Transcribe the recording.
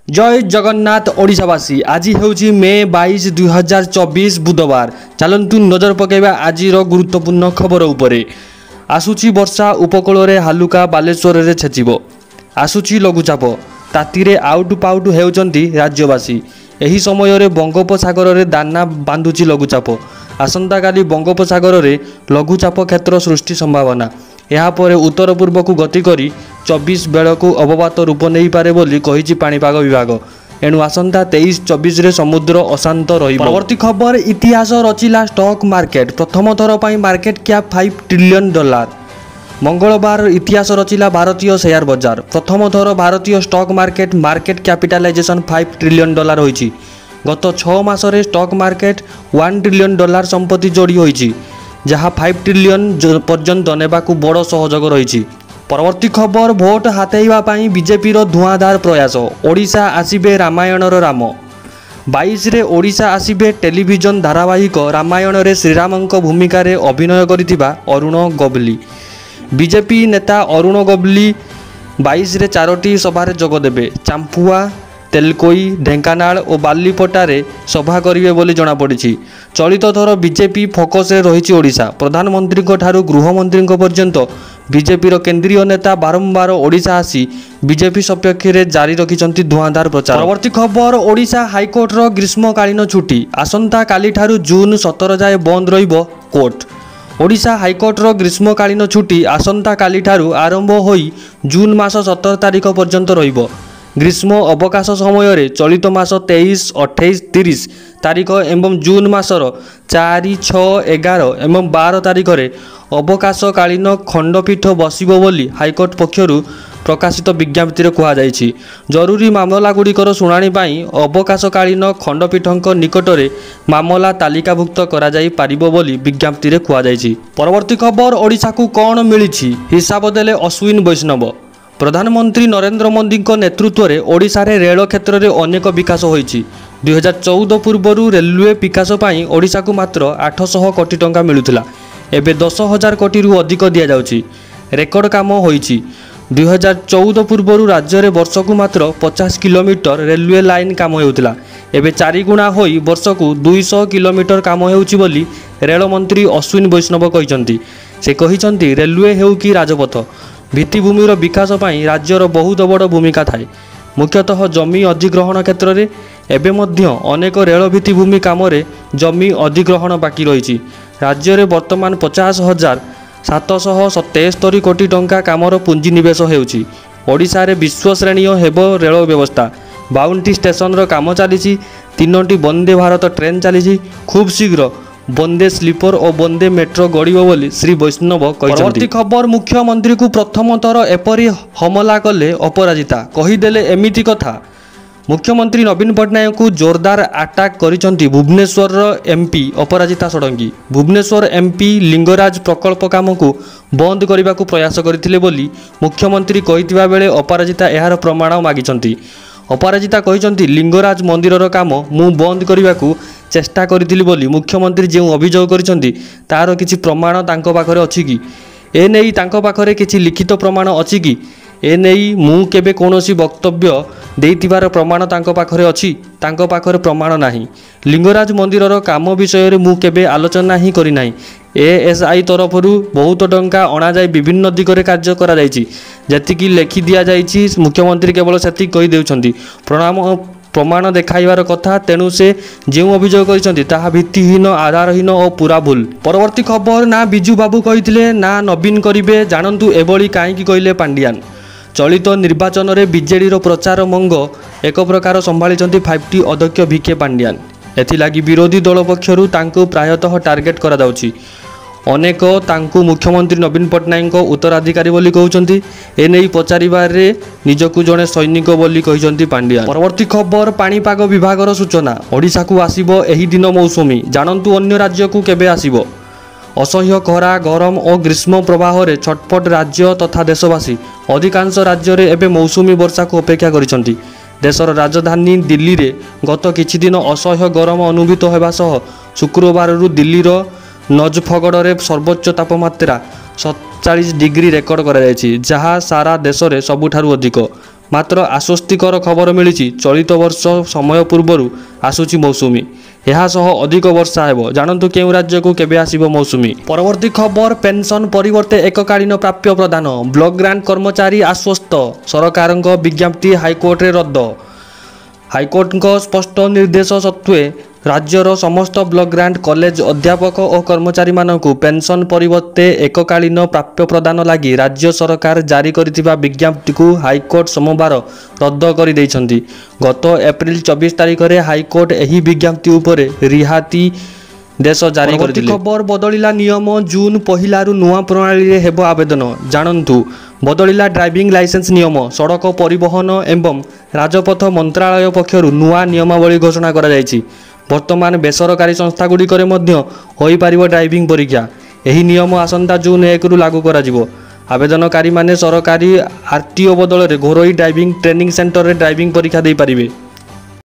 जय जगन्नाथ ओडिशावासी आज हूँ मे 22 2024 बुधवार। चलतु नजर पकेबा आज गुरुत्वपूर्ण खबर उपरे। आसुची वर्षा उपकूल में हालुका बालेश्वर में छेचिब। आसुची लघुचाप ताती आउटु पाउटु होउचंती राज्यवासी। एही समय रे बंगोपसागर में दाना बांधुची लघुचाप। आसंता काली बंगोपसागर में लघुचाप क्षेत्र सृष्टि संभावना। यापर उत्तर पूर्व को गति करी 24 बेल को अवपात रूप नहीं पारे बोली कहिछि पाणीपाग विभाग। एणु आसंता 23-24 रे समुद्र अशांत रहिबो। परवर्ती खबर इतिहास रचिला स्टॉक मार्केट। प्रथम थर पई मार्केट कैप $5 ट्रिलियन। मंगलवार इतिहास रचिला भारतीय शेयर बाजार। प्रथम थर भारतीय स्टॉक मार्केट कैपिटलाइजेशन $5 ट्रिलियन होइछि। गत 6 मासरे स्टॉक मार्केट $1 ट्रिलियन संपत्ति जोड़ी होइछि, जहाँ 5 ट्रिलियन पर्यंत नेबाकू बड़ सहयोग रही। परवर्ती खबर भोट हातेइबा पाई बीजेपी धुआंधार प्रयास। ओडिशा आसिबे रामायणर राम। 22 रे ओडिशा आसिबे टेलीविजन धारावाहिक रामायण रे श्रीरामंक भूमिका रे अभिनय करिथिबा अरुण गवली। बीजेपी नेता अरुण गवली 22 रे 4टी सभारे जोग देबे। चांपुआ, तेलकोई, ढेंकानाल और बालीपटारे सभा करिवे बोली जणा पड़िछि। चलित थर बीजेपी फोकस रही ओडिशा। प्रधानमंत्री ठारू गृहमंत्री पर्यंत बीजेपी केंद्रीय नेता बारंबार ओडिशा आसी बीजेपी सपक्ष में जारी रखिछंती धुआंधार प्रचार। परवर्ती खबर ओडिशा हाईकोर्ट ग्रीष्मकालीन छुट्टी। आसंता काली ठारू जून 17 जाए बंद रहिबो कोर्ट। ओडिशा हाईकोर्ट ग्रीष्मकालीन छुट्टी आसंता काली ठारू आरंभ होई जून मास 17 तारिख पर्यंत रहिबो। ग्रीष्म अवकाश समय रे चलित मास 23, 28, 30 तारिख एवं जून मासर 4, 6, 11 एवं 12 तारिख रे अवकाशकालीन खंडपीठ बसिबो बोली हाईकोर्ट पक्षरु प्रकाशित विज्ञप्ति कहा जायछि। जरूरी मामला गुड़िकर शुणाणी पाई अवकाशकालीन खंडपीठक निकट में मामला तालिकाभुक्त करा जाई पारिबो बोली विज्ञप्ति कहा जायछि। परवर्ती खबर ओडिशा को कौन मिलिछि हिसाब देले अश्विन वैष्णव। प्रधानमंत्री नरेंद्र मोदी नेतृत्व में ओडिशा रे रेल क्षेत्र में अनेक विकास होइछि। 2014 पूर्व रेलवे विकास पाई ओडिशा को मात्र 800 कोटी टंका मिलुथिला। एबे 10,000 कोटी रु अधिक दिया जाउछि। रेकर्ड काम होइछि। 2014 पूर्व राज्य में वर्ष को मात्र 50 किलोमीटर रेलवे लाइन काम होउथिला। एबे 4 गुणा होई वर्ष को 200 किलोमीटर काम होउछि बोली रेल मंत्री अश्विन वैष्णव कहिसंती। से कहिसंती रेलवे हेउ कि राजपथ भित्तिभूमिर विकास पाई राज्यर बहुत बड़ भूमिका थाए। मुख्यतः जमी अधिग्रहण क्षेत्र में एबे मध्य अनेक रेल भित्तिभूमि काम जमी अधिग्रहण बाकी रही। राज्य में वर्तमान 50,777 कोटी टंका कामर पुंजीनिवेश होउछि। ओडिशा रे विश्व श्रेणी हेबो रेल व्यवस्था। 52टी स्टेशन काम चली। 3टी वंदे भारत ट्रेन चली। खूब शीघ्र वंदे स्लीपर और वंदे मेट्रो गड़िबो बोली श्री वैष्णव कहिसंती। परवर्ती खबर मुख्यमंत्री को प्रथम थर एपरी हमला कले अपराजिता। कहीदेले एमिति कथा। मुख्यमंत्री नवीन पट्टनायक को जोरदार अटैक करिसंती भुवनेश्वर एमपी अपराजिता षडंगी। भुवनेश्वर एमपी लिंगराज प्रकल्प काम को बंद करने को प्रयास करथिले बोली मुख्यमंत्री कहिथिबा बेले अपराजिता एहार प्रमाण मागिसंती। अपराजिता कहिसंती लिंगराज मंदिरर काम मु बंद करने को चेष्टा करिथिली बोली मुख्यमंत्री जो अभियोग करिसंती तार किछि प्रमाण तांको पाखरे अछि कि एनै तांको पाखरे किछि लिखित प्रमाण अछि कि एनै मु केबे कोनोसी वक्तव्य देइतिबार प्रमाण तांको पाखरे अछि। तांको पाखरे प्रमाण नाही। लिंगराज मंदिरर काम विषय रे मु केबे आलोचना ही करि नाही। एएसआई तरफ बहुत टंका अणा जाय विभिन्न दिगरे कार्य करा जायछि। जेतिकी लेखि दिया जायछि मुख्यमंत्री केवल सेति कहि देउछंती प्रमाण देखाइबार कथा। तेणु से जो अभियोग करिसंती ताहा भित्तिहीन, आधारहीन और पूरा भूल। परवर्ती खबर ना बिजू बाबू कहिथिले ना नवीन करिवे जानंतु एबोली काईकि कहिले पांडियान। चलित निर्वाचन में बीजेडी प्रचार मंग एक प्रकार संभाली 5T अध्यक्ष भिके पांडियान। एथिलागि विरोधी दल पक्षरु तांको प्रायतः टार्गेट करा जाउछि। अनेक तांको मुख्यमंत्री नवीन पट्टनायक उत्तराधिकारी बोली कहउछंती। एनै पचारिबारे निजकु जणे सैनिक बोली कहिसंती पांडियान। परवर्ती खबर पाणीपाग विभागर सूचना। ओडिशा को आसीबो एही दिन मौसुमी। जानंतु अन्य राज्य को केबे आसीबो। असह्य खरा, गरम और ग्रीष्म प्रवाह रे छटपट राज्य तथा देशवासी। अधिकांश राज्य रे एबे मौसुमी वर्षा को अपेक्षा करिसंती। देशर राजधानी दिल्ली रे गत किछि दिन असह्य गरम अनुभूत होबा सह शुक्रवार दिल्लीर नजफगढ़ रे सर्वोच्च तापमात्रा 47 डिग्री रेकर्ड करा जायछि, जहाँ सारा देश रे सबुठारु अधिक। ମାତ୍ର ଆଶ୍ୱସ୍ତିକର ଖବର ମିଳିଛି, ଚଳିତ ବର୍ଷ ସମୟ ପୂର୍ବରୁ ଆସୁଛି ମୌସୁମୀ। ଏହା ସହ ଅଧିକ ବର୍ଷା ହେବ। ଜାଣନ୍ତୁ କେଉଁ ରାଜ୍ୟକୁ କେବେ ଆସିବ ମୌସୁମୀ। ପରବର୍ତ୍ତୀ ଖବର, ପେନ୍ସନ୍ ପରିବର୍ତ୍ତେ ଏକକାଳୀନ ପ୍ରାପ୍ୟ ପ୍ରଦାନ। ବ୍ଲକ ଗ୍ରାଣ୍ଟ କର୍ମଚାରୀ ଆଶ୍ୱସ୍ତ, ସରକାରଙ୍କ ବିଜ୍ଞପ୍ତି ହାଇକୋର୍ଟରେ ରଦ୍ଦ। ହାଇକୋର୍ଟଙ୍କ ସ୍ପଷ୍ଟ ନିର୍ଦ୍ଦେଶ ସତ୍ତ୍ୱେ ରାଜ୍ୟର ସମସ୍ତ ବ୍ଲକ ଗ୍ରାଣ୍ଟ କଲେଜ ଅଧ୍ୟାପକ ଓ କର୍ମଚାରୀମାନଙ୍କୁ ପେନ୍ସନ୍ ପରିବର୍ତ୍ତେ ଏକକାଳୀନ ପ୍ରାପ୍ୟ ପ୍ରଦାନ ଲାଗି ରାଜ୍ୟ ସରକାର ଜାରି କରିଥିବା ବିଜ୍ଞପ୍ତିକୁ ହାଇକୋର୍ଟ ସୋମବାର ରଦ୍ଦ କରିଦେଇଛନ୍ତି। ଗତ ଏପ୍ରିଲ 24 ତାରିଖରେ ହାଇକୋର୍ଟ ଏହି ବିଜ୍ଞପ୍ତି ଉପରେ ରିହାତି ଦେଶ ଜାରି କରିଥିଲେ। ଖବର, ବଦଳିଲା ନିୟମ, ଜୁନ୍ 1ରୁ ନୂଆ ପ୍ରଣାଳୀରେ ହେବ ଆବେଦନ। ଜାଣନ୍ତୁ, ବଦଳିଲା ଡ୍ରାଇଭିଂ ଲାଇସେନ୍ସ ନିୟମ। ସଡ଼କ ପରିବହନ ଏବଂ ରାଜପଥ ମନ୍ତ୍ରାଳୟ ପକ୍ଷରୁ ନୂଆ ନିୟମାବଳୀ ଘୋଷଣା କରାଯାଇଛି। ବର୍ତ୍ତମାନ ବେସରକାରୀ ସଂସ୍ଥାଗୁଡ଼ିକରେ ମଧ୍ୟ ହୋଇପାରିବ ଡ୍ରାଇଭିଂ ପରୀକ୍ଷା। ଏହି ନିୟମ ଆସନ୍ତା ଜୁନ୍ 1ରୁ ଲାଗୁ କରାଯିବ। ଆବେଦନକାରୀମାନେ ସରକାରୀ ଆର୍ଟିଓ ବଦଳରେ ଘରୋଇ ଡ୍ରାଇଭିଂ ଟ୍ରେନିଂ ସେଣ୍ଟରରେ ଡ୍ରାଇଭିଂ ପରୀକ୍ଷା ଦେଇପାରିବେ।